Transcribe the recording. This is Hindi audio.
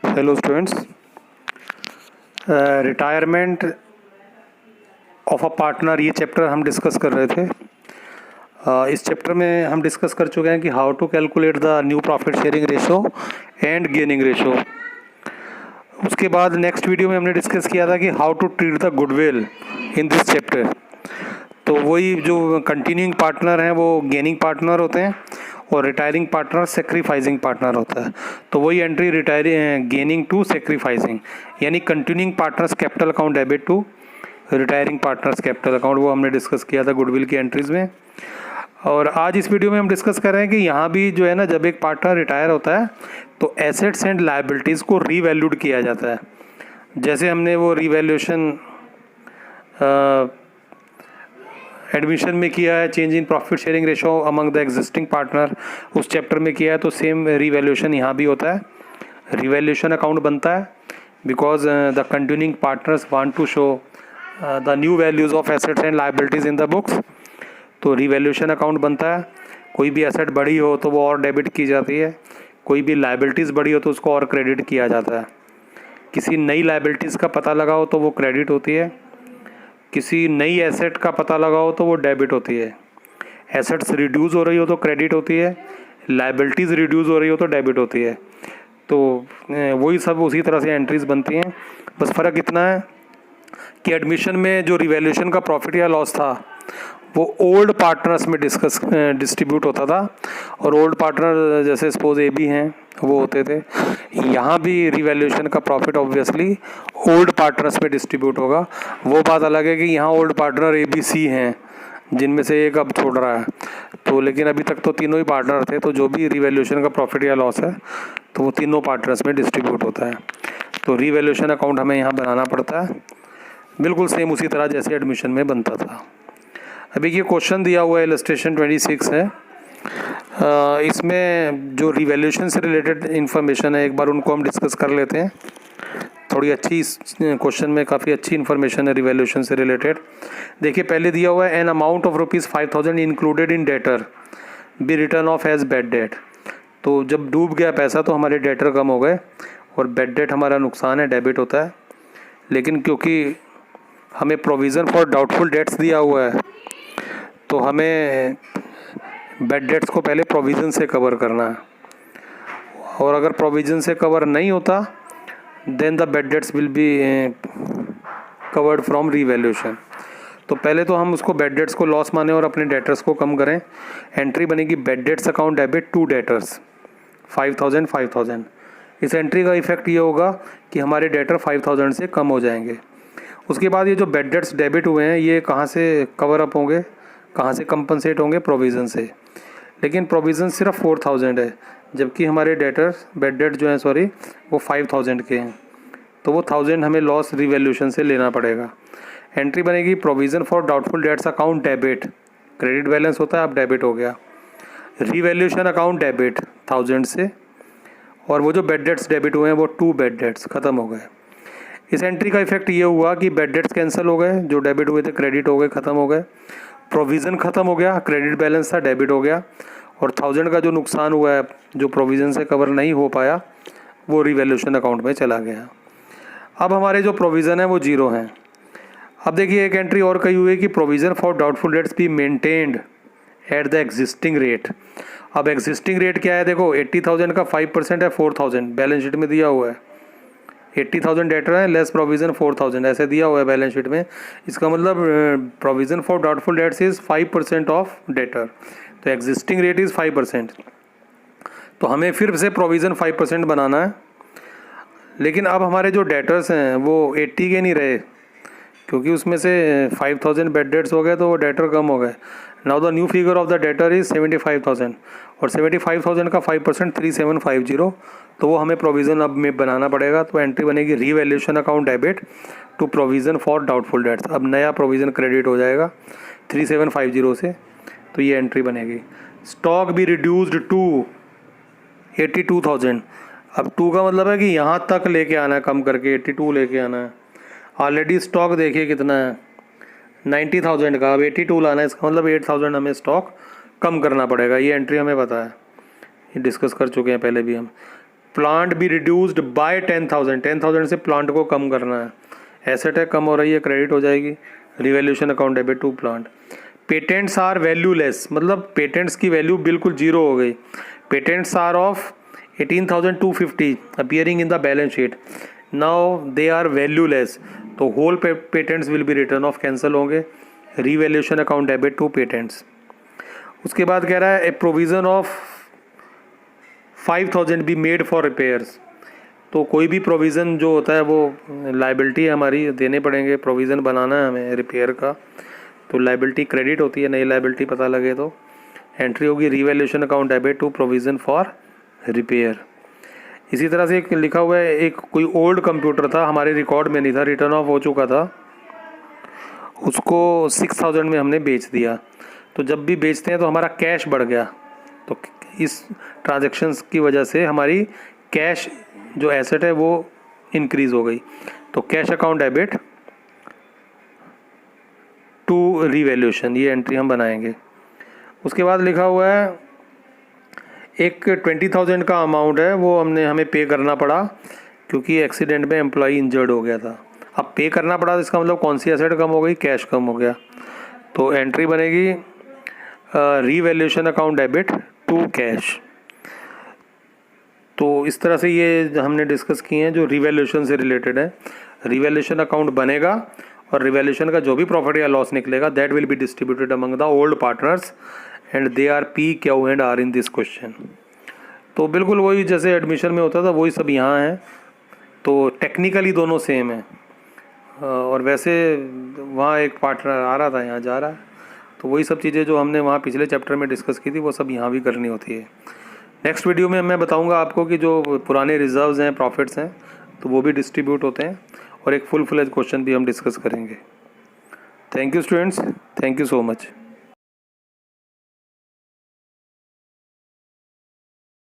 Hello students, retirement of a partner ये चैप्टर हम डिस्कस कर रहे थे। इस चैप्टर में हम डिस्कस कर चुके हैं कि how to calculate the new profit sharing ratio and gaining ratio. उसके बाद नेक्स्ट वीडियो में हमने डिस्कस किया था कि how to treat the goodwill in this chapter. तो वही जो कंटिन्यूइंग पार्टनर हैं वो गेनिंग पार्टनर होते हैं और रिटायरिंग पार्टनर सेक्रीफाइसिंग पार्टनर होता है। तो वही एंट्री गेनिंग टू सेक्रीफाइसिंग, यानी continuing partners capital account debit to retiring partners capital account, वो हमने डिस्कस किया था गुडविल की एंट्रीज में। और आज इस वीडियो में हम डिस्कस कर रहे हैं कि यहाँ भी जो है ना, जब एक पार्टनर रिटायर होता है तो एसेट्स एंड लायबिलिटीज़ को रीवैल्यूड किया जाता है। जैसे हमने वो रीवैल्यूएशन एडमिशन में किया है, change in profit sharing ratio among the existing partner, उस चैप्टर में किया है, तो सेम रीवैल्यूएशन यहाँ भी होता है। रीवैल्यूएशन अकाउंट बनता है because the continuing partners want to show the new values of assets and liabilities in the books. तो रीवैल्यूएशन अकाउंट बनता है। कोई भी एसेट बढ़ी हो तो वो और डेबिट की जाती है, कोई भी लायबिलिटीज़ बढ़ी हो तो उसको और क्रेडिट किया जाता है। किसी नई लायबिलिटीज़ का पता लगाओ तो वो क्रेडिट होती है, किसी नई एसेट का पता लगाओ तो वो डेबिट होती है। एसेट्स रिड्यूस हो रही हो तो क्रेडिट होती है, लायबिलिटीज़ रिड्यूस हो रही हो तो डेबिट होती है। तो वही सब उसी तरह से एंट्रीज बनती हैं। बस फ़र्क इतना है कि एडमिशन में जो रिवैल्यूएशन का प्रॉफिट या लॉस था वो ओल्ड पार्टनर्स में डिस्ट्रीब्यूट होता था, और ओल्ड पार्टनर जैसे सपोज ए बी हैं वो होते थे। यहाँ भी रिवैल्यूएशन का प्रॉफिट ऑब्वियसली ओल्ड पार्टनर्स में डिस्ट्रीब्यूट होगा। वो बात अलग है कि यहाँ old partner A B C हैं जिनमें से एक अब छोड़ रहा है, तो लेकिन अभी तक तो तीनों ही पार्टनर थे, तो जो भी रिवैल्यूएशन का प्रॉफिट या लॉस है तो वो तीनों पार्टनर्स में डिस्ट्रीब्यूट होता है। तो रिवैल्यूएशन अकाउंट हमें यहाँ बनाना पड़ता है, बिल्कुल सेम उसी तरह जैसे एडमिशन में बनता था। अभी ये क्वेश्चन दिया हुआ है, इलस्ट्रेशन 26 है। इसमें जो रिवैल्यूएशन से रिलेटेड इन्फॉर्मेशन है एक बार उनको हम डिस्कस कर लेते हैं। थोड़ी अच्छी इस क्वेश्चन में काफ़ी अच्छी इन्फॉर्मेशन है रिवैल्यूएशन से रिलेटेड। देखिए पहले दिया हुआ है an amount of ₹5,000 included in debtor B return off as bad debt. तो जब डूब गया पैसा तो हमारे डेटर कम हो गए और बैड डेट हमारा नुकसान है, डेबिट होता है। लेकिन क्योंकि हमें प्रोविज़न फॉर डाउटफुल डेट्स दिया हुआ है तो हमें बैड डेट्स को पहले प्रोविज़न से कवर करना है, और अगर प्रोविज़न से कवर नहीं होता then the bad debts will be covered from revaluation. तो पहले तो हम उसको बैड डेट्स को लॉस माने और अपने डेटर्स को कम करें। एंट्री बनेगी bad debts account debit to debtors 5,000। इस एंट्री का इफेक्ट ये होगा कि हमारे डेटर 5,000 से कम हो जाएंगे। उसके बाद ये जो बैड डेट्स डेबिट हुए हैं ये कहाँ से कवर अप होंगे, कहाँ से कंपनसेट होंगे? प्रोविज़न से। लेकिन प्रोविज़न सिर्फ 4,000 है, जबकि हमारे डेटर्स बैड डेट जो है वो 5,000 के हैं, तो वो 1,000 हमें लॉस रिवैल्यूएशन से लेना पड़ेगा। एंट्री बनेगी provision for doubtful dates account debit, credit balance होता है अब डेबिट हो गया। रिवैल्यूएशन अकाउंट डेबिट 1,000 से, और वो जो बैड डेट्स डेबिट हुए हैं वो 2 बैड डेट्स ख़त्म हो गए। इस एंट्री का इफेक्ट ये हुआ कि बैड डेट्स कैंसिल हो गए, जो डेबिट हुए थे क्रेडिट हो गए, ख़त्म हो गए। प्रोविज़न ख़त्म हो गया, क्रेडिट बैलेंस था डेबिट हो गया, और 1,000 का जो नुकसान हुआ है जो प्रोविज़न से कवर नहीं हो पाया वो रिवैल्यूएशन अकाउंट में चला गया। अब हमारे जो प्रोविज़न है वो 0 हैं। अब देखिए एक एंट्री और कही हुई है कि provision for doubtful dates be maintained at the existing rate. अब एग्जिस्टिंग रेट क्या है? देखो 80,000 का 5% है 4,000, बैलेंस शीट में दिया हुआ है। 80,000 डेटर है, लेस प्रोविज़न 4,000, ऐसे दिया हुआ है बैलेंस शीट में। इसका मतलब provision for doubtful dates is 5% of debtor, तो एग्जिस्टिंग रेट इज़ 5%। तो हमें फिर से प्रोविज़न 5% बनाना है। लेकिन अब हमारे जो डेटर्स हैं वो 80 के नहीं रहे, क्योंकि उसमें से 5,000 बैड डेट्स हो गए तो वो डेटर कम हो गए। Now the new figure of the debtor is 75,000, और 75,000 का 5% 3,750, तो वो हमें प्रोविज़न अब में बनाना पड़ेगा। तो एंट्री बनेगी revaluation account debit to provision for doubtful debts. अब नया प्रोविज़न क्रेडिट हो जाएगा 3,750 से, तो ये एंट्री बनेगी। स्टॉक भी रिड्यूस्ड टू 82,000। अब 2 का मतलब है कि यहाँ तक लेके आना है, कम करके 82 लेके आना है। ऑलरेडी स्टॉक देखिए कितना है 90,000 का, अब 82 लाना है, इसका मतलब 8,000 हमें स्टॉक कम करना पड़ेगा। ये एंट्री हमें पता है, ये डिस्कस कर चुके हैं पहले भी हम। प्लांट बी रिड्यूस्ड बाय 10,000, 10,000 से प्लांट को कम करना है, एसेट है कम हो रही है, क्रेडिट हो जाएगी, revaluation account debit to plant. Patents are valueless, मतलब पेटेंट्स की वैल्यू बिल्कुल जीरो हो गई। Patents are of 18,250 appearing in the balance sheet, now they are valueless, तो whole patents will be return of cancel होंगे, revaluation account debit to patents. उसके बाद कह रहा है a provision of 5,000 be made for repairs, तो कोई भी प्रोविज़न जो होता है वो लाइबिलिटी हमारी देने पड़ेंगे, प्रोविज़न बनाना है हमें रिपेयर का, तो लाइबिलिटी क्रेडिट होती है, नई लाइबिलिटी पता लगे तो एंट्री होगी revaluation account debit to provision for repair. इसी तरह से एक लिखा हुआ है, एक कोई ओल्ड कंप्यूटर था हमारे रिकॉर्ड में नहीं था, रिटर्न ऑफ हो चुका था, उसको 6,000 में हमने बेच दिया, तो जब भी बेचते हैं तो हमारा कैश बढ़ गया, तो इस ट्रांजैक्शंस की वजह से हमारी कैश जो एसेट है वो इंक्रीज़ हो गई, तो cash account debit to revaluation, ये एंट्री हम बनाएंगे। उसके बाद लिखा हुआ है एक 20,000 का अमाउंट है वो हमें पे करना पड़ा क्योंकि एक्सीडेंट में एम्प्लॉई इंजर्ड हो गया था। अब पे करना पड़ा तो इसका मतलब कौन सी एसेट कम हो गई, कैश कम हो गया, तो एंट्री बनेगी revaluation account debit to cash. तो इस तरह से ये हमने डिस्कस किए हैं जो रिवैल्यूएशन से रिलेटेड है। रिवैल्यूएशन अकाउंट बनेगा और रिवैल्यूएशन का जो भी प्रॉफिट या लॉस निकलेगा that will be distributed among the old partners and they are P, Q and R in this question. तो बिल्कुल वही जैसे एडमिशन में होता था वही सब यहाँ है, तो टेक्निकली दोनों सेम है, और वैसे वहाँ एक पार्टनर आ रहा था यहाँ जा रहा है, तो वही सब चीज़ें जो हमने वहाँ पिछले चैप्टर में डिस्कस की थी वो सब यहाँ भी करनी होती है। नेक्स्ट वीडियो में मैं बताऊँगा आपको कि जो पुराने रिजर्व्स हैं, प्रॉफिट्स हैं, तो वो भी डिस्ट्रीब्यूट होते हैं, और एक फुल फ्लेज क्वेश्चन भी हम डिस्कस करेंगे। Thank you students, thank you so much.